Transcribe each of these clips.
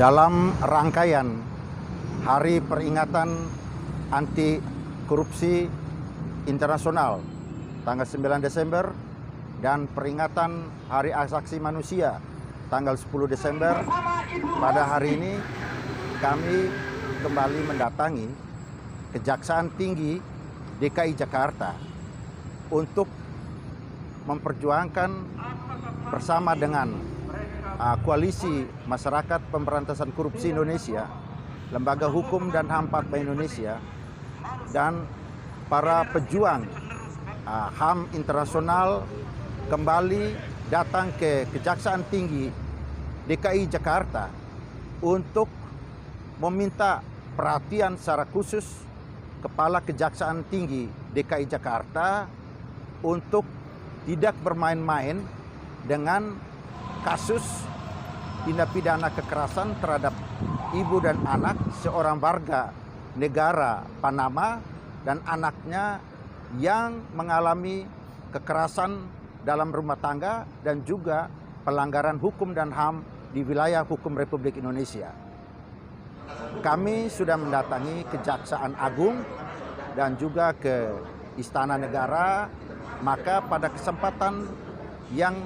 Dalam rangkaian Hari Peringatan Anti Korupsi Internasional tanggal 9 Desember dan peringatan Hari Asasi Manusia tanggal 10 Desember, pada hari ini kami kembali mendatangi Kejaksaan Tinggi DKI Jakarta untuk memperjuangkan bersama dengan Koalisi Masyarakat Pemberantasan Korupsi Indonesia, Lembaga Hukum dan HAM Partai Indonesia, dan para pejuang HAM internasional kembali datang ke Kejaksaan Tinggi DKI Jakarta untuk meminta perhatian secara khusus Kepala Kejaksaan Tinggi DKI Jakarta untuk tidak bermain-main dengan kasus tindak pidana kekerasan terhadap ibu dan anak seorang warga negara Panama dan anaknya yang mengalami kekerasan dalam rumah tangga dan juga pelanggaran hukum dan HAM di wilayah hukum Republik Indonesia. Kami sudah mendatangi Kejaksaan Agung dan juga ke Istana Negara, maka pada kesempatan yang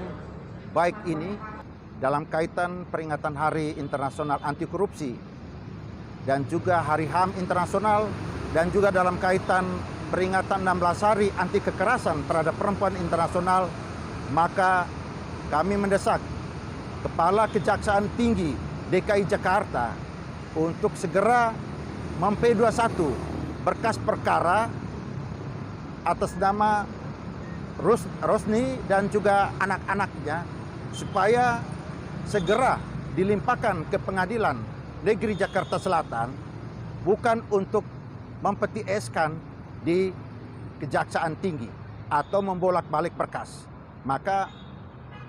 baik ini, dalam kaitan peringatan Hari Internasional Anti Korupsi dan juga Hari HAM Internasional, dan juga dalam kaitan peringatan 16 Hari Anti Kekerasan terhadap Perempuan Internasional, maka kami mendesak Kepala Kejaksaan Tinggi DKI Jakarta untuk segera mem-P21 berkas perkara atas nama Rosni dan juga anak-anaknya, supaya segera dilimpahkan ke Pengadilan Negeri Jakarta Selatan, bukan untuk mempetieskan di Kejaksaan Tinggi atau membolak-balik berkas. Maka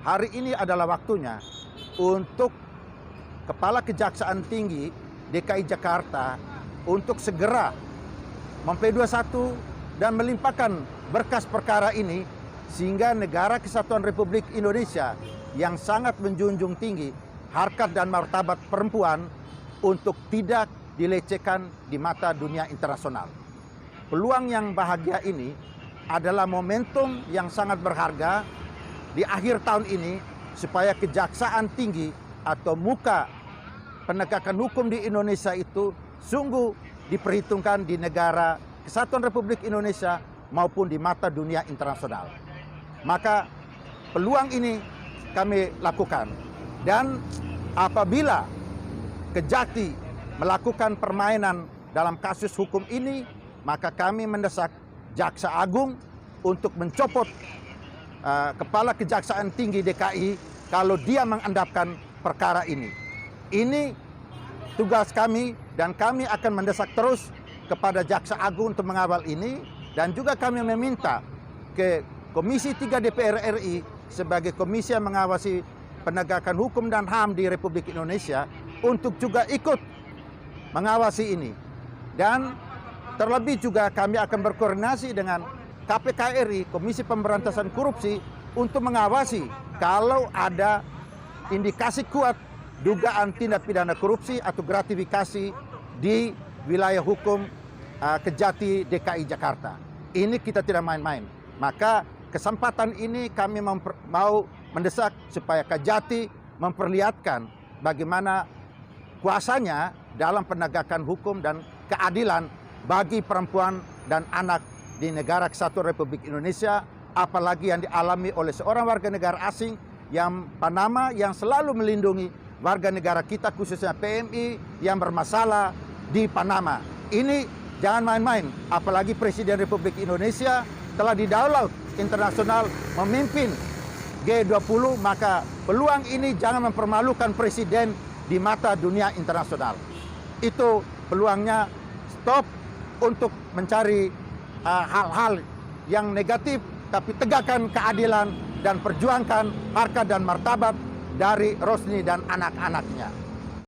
hari ini adalah waktunya untuk Kepala Kejaksaan Tinggi DKI Jakarta untuk segera mem-P21 dan melimpahkan berkas perkara ini, sehingga Negara Kesatuan Republik Indonesia yang sangat menjunjung tinggi harkat dan martabat perempuan untuk tidak dilecehkan di mata dunia internasional. Peluang yang bahagia ini adalah momentum yang sangat berharga di akhir tahun ini, supaya Kejaksaan Tinggi atau muka penegakan hukum di Indonesia itu sungguh diperhitungkan di Negara Kesatuan Republik Indonesia maupun di mata dunia internasional. Maka peluang ini kami lakukan, dan apabila Kejati melakukan permainan dalam kasus hukum ini, maka kami mendesak Jaksa Agung untuk mencopot Kepala Kejaksaan Tinggi DKI kalau dia mengendapkan perkara ini. Ini tugas kami, dan kami akan mendesak terus kepada Jaksa Agung untuk mengawal ini, dan juga kami meminta ke Komisi 3 DPR RI sebagai komisi yang mengawasi penegakan hukum dan HAM di Republik Indonesia untuk juga ikut mengawasi ini. Dan terlebih juga kami akan berkoordinasi dengan KPK RI, Komisi Pemberantasan Korupsi, untuk mengawasi kalau ada indikasi kuat dugaan tindak pidana korupsi atau gratifikasi di wilayah hukum Kejati DKI Jakarta. Ini kita tidak main-main. Maka kesempatan ini kami mau mendesak supaya Kejati memperlihatkan bagaimana kuasanya dalam penegakan hukum dan keadilan bagi perempuan dan anak di Negara Kesatuan Republik Indonesia, apalagi yang dialami oleh seorang warga negara asing yang Panama, yang selalu melindungi warga negara kita, khususnya PMI yang bermasalah di Panama. Ini jangan main-main, apalagi Presiden Republik Indonesia telah didaulat internasional memimpin G20, maka peluang ini jangan mempermalukan Presiden di mata dunia internasional. Itu peluangnya. Stop untuk mencari hal-hal yang negatif, tapi tegakkan keadilan dan perjuangkan harkat dan martabat dari Rosni dan anak-anaknya.